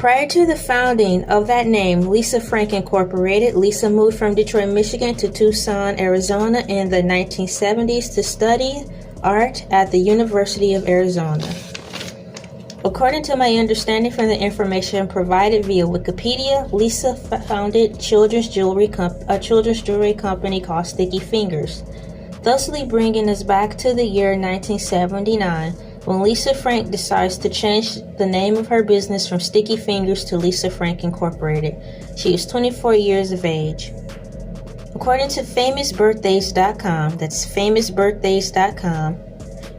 Prior to the founding of that name, Lisa Frank Incorporated, Lisa moved from Detroit, Michigan to Tucson, Arizona in the 1970s to study art at the University of Arizona. According to my understanding from the information provided via Wikipedia, Lisa founded a children's jewelry company called Sticky Fingers, thusly bringing us back to the year 1979, when Lisa Frank decides to change the name of her business from Sticky Fingers to Lisa Frank Incorporated. She is 24 years of age. According to famousbirthdays.com, that's famousbirthdays.com,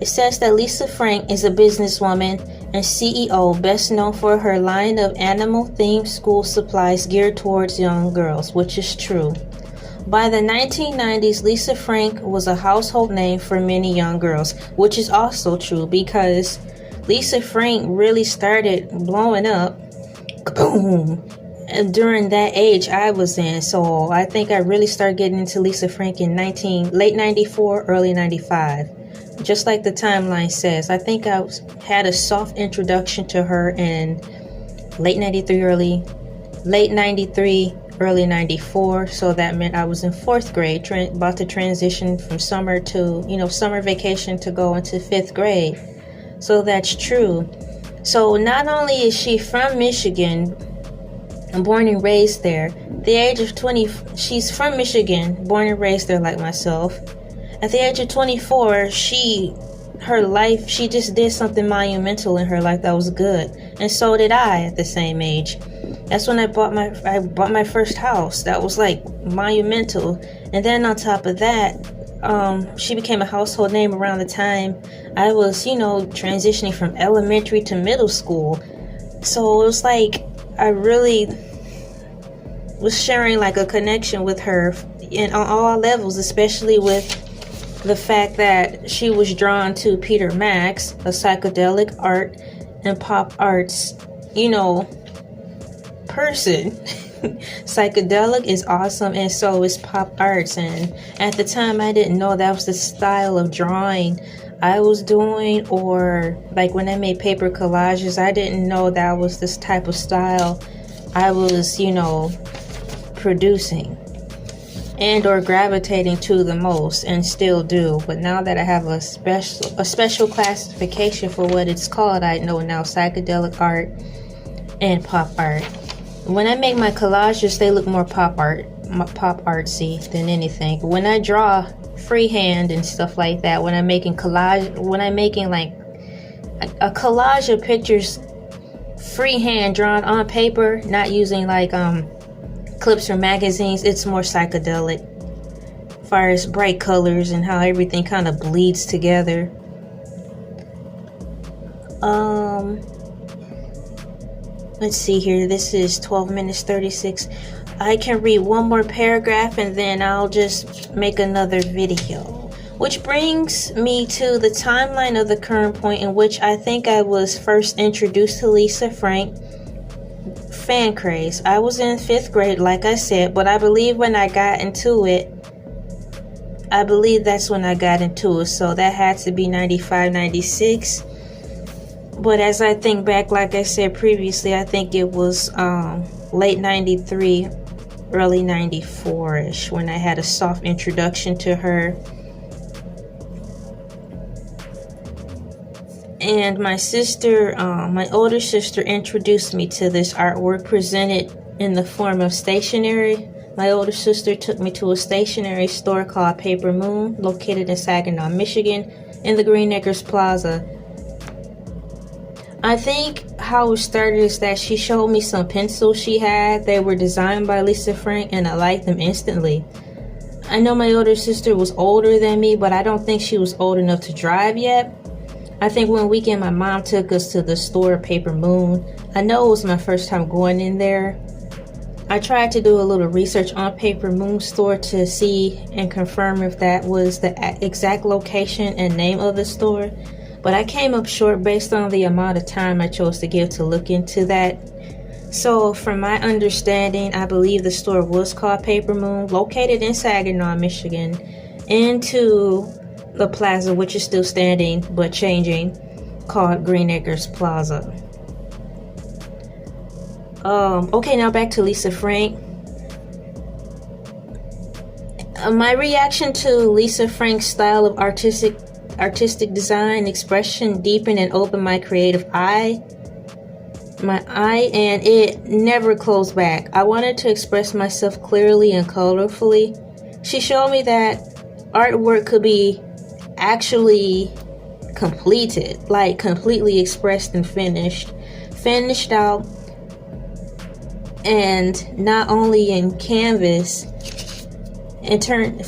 it says that Lisa Frank is a businesswoman and CEO best known for her line of animal-themed school supplies geared towards young girls, which is true. By the 1990s, Lisa Frank was a household name for many young girls, which is also true because Lisa Frank really started blowing up, boom, during that age I was in. So I think I really started getting into Lisa Frank in late 94, early 95. Just like the timeline says, I think I had a soft introduction to her in late 93, early 94, so that meant I was in 4th grade, about to transition from summer vacation to go into 5th grade. So that's true. So not only is she from Michigan, born and raised there, the age of 20, she's from Michigan, born and raised there like myself. At the age of 24, she just did something monumental in her life that was good, and so did I at the same age. That's when I bought my first house. That was like monumental. And then on top of that, she became a household name around the time I was, transitioning from elementary to middle school. So it was like I really was sharing like a connection with her on all levels, especially with the fact that she was drawn to Peter Max, a psychedelic art and pop arts, person. Psychedelic is awesome, and so is pop arts. And at the time, I didn't know that was the style of drawing I was doing, or like when I made paper collages, I didn't know that was this type of style I was, producing and or gravitating to the most, and still do. But now that I have a special classification for what it's called, I know now psychedelic art and pop art. When I make my collages, they look more pop artsy than anything. But when I draw freehand and stuff like that, when I'm making like a collage of pictures freehand drawn on paper, not using like clips from magazines, it's more psychedelic as far as bright colors and how everything kind of bleeds together. Let's see here, this is 12 minutes 36. I can read one more paragraph and then I'll just make another video, which brings me to the timeline of the current point in which I think I was first introduced to Lisa Frank fan craze. I was in 5th grade, like I said, but I believe when I got into it, so that had to be 95, 96. But as I think back, like I said previously, I think it was late 93, early 94-ish when I had a soft introduction to her. And my sister, my older sister, introduced me to this artwork presented in the form of stationery. My older sister took me to a stationery store called Paper Moon, located in Saginaw, Michigan, in the Green Acres Plaza. I think how it started is that she showed me some pencils she had. They were designed by Lisa Frank, and I liked them instantly. I know my older sister was older than me, but I don't think she was old enough to drive yet. I think one weekend my mom took us to the store, Paper Moon. I know it was my first time going in there. I tried to do a little research on Paper Moon store to see and confirm if that was the exact location and name of the store, but I came up short based on the amount of time I chose to give to look into that. So from my understanding, I believe the store was called Paper Moon, located in Saginaw, Michigan, into the plaza, which is still standing but changing, called Green Acres Plaza. Okay, now back to Lisa Frank. My reaction to Lisa Frank's style of artistic design expression deepened and opened my creative eye. And it never closed back. I wanted to express myself clearly and colorfully. She showed me that artwork could be actually completed, like completely expressed and finished out, and not only in canvas, and turned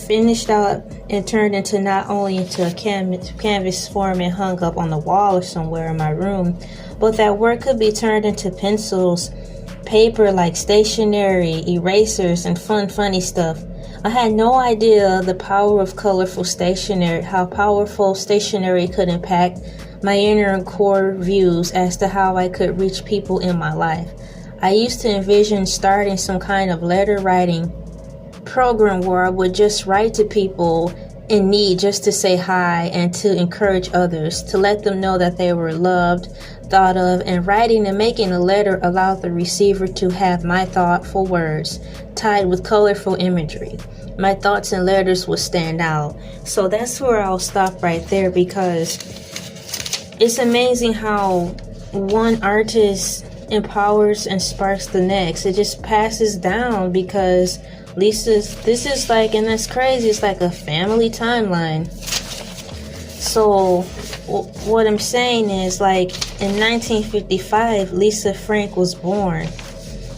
into not only into a canvas form and hung up on the wall or somewhere in my room, but that work could be turned into pencils, paper like stationery, erasers, and funny stuff. I had no idea the power of colorful stationery, how powerful stationery could impact my inner and core views as to how I could reach people in my life. I used to envision starting some kind of letter writing program where I would just write to people in need just to say hi and to encourage others, to let them know that they were loved, thought of, and writing and making a letter allowed the receiver to have my thoughtful words tied with colorful imagery. My thoughts and letters would stand out. So that's where I'll stop right there, because it's amazing how one artist empowers and sparks the next. It just passes down, because this is like, and that's crazy, it's like a family timeline. So what I'm saying is, like, in 1955, Lisa Frank was born.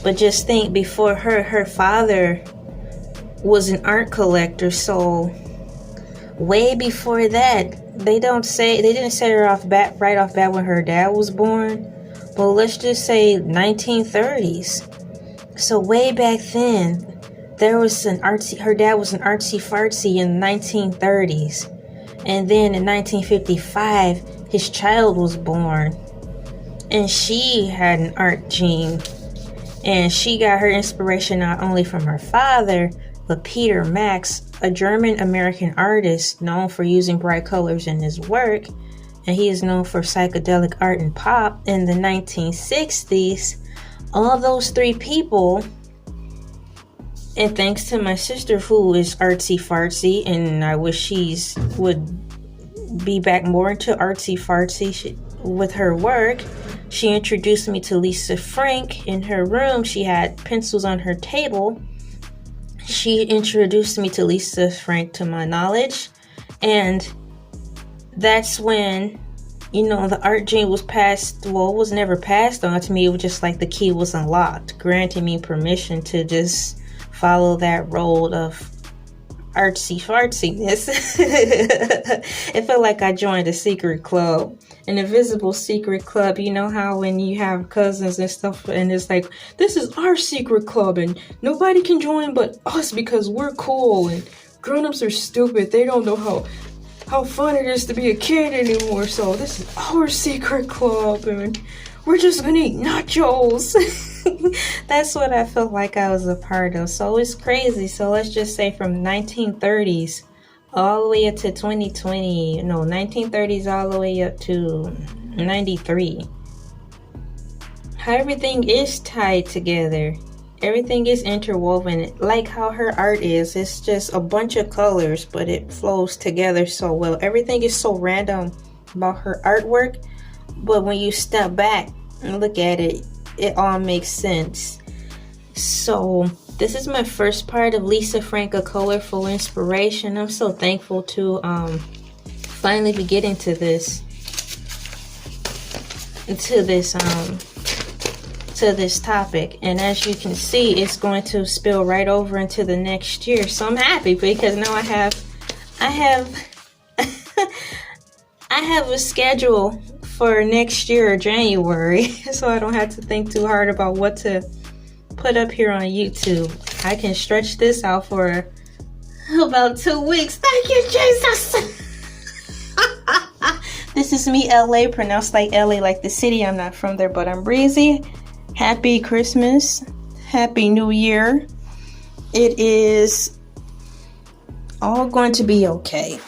But just think, before her father was an art collector. So way before that, they didn't say her right off bat when her dad was born. But let's just say 1930s. So way back then, her dad was an artsy fartsy in the 1930s. And then in 1955, his child was born. And she had an art gene. And she got her inspiration not only from her father, but Peter Max, a German-American artist known for using bright colors in his work. And he is known for psychedelic art and pop in the 1960s. All those three people, and thanks to my sister, who is artsy fartsy, and I wish would be back more into artsy fartsy with her work, she introduced me to Lisa Frank. In her room, she had pencils on her table. She introduced me to Lisa Frank, to my knowledge, and that's when, the art gene was passed. Well, it was never passed on to me. It was just like the key was unlocked, granting me permission to just follow that road of artsy fartsiness. It felt like I joined a secret club, an invisible secret club. You know how when you have cousins and stuff, and it's like, this is our secret club and nobody can join but us because we're cool, and grown-ups are stupid. They don't know how fun it is to be a kid anymore. So this is our secret club and we're just gonna eat nachos. That's what I felt like I was a part of. So it's crazy. So let's just say from 1930s all the way up to 2020, 1930s all the way up to 93. How everything is tied together. Everything is interwoven, like how her art is. It's just a bunch of colors, but it flows together so well. Everything is so random about her artwork, but when you step back and look at it, it all makes sense. So this is my first part of Lisa Frank, a colorful inspiration. I'm so thankful to finally be getting to this topic. And as you can see, it's going to spill right over into the next year. So I'm happy because now I have I have a schedule for next year, January, so I don't have to think too hard about what to put up here on YouTube. I can stretch this out for about 2 weeks. Thank you, Jesus. This is me, Elay, pronounced like LA, like the city. I'm not from there, but I'm breezy. Happy Christmas. Happy New Year. It is all going to be okay.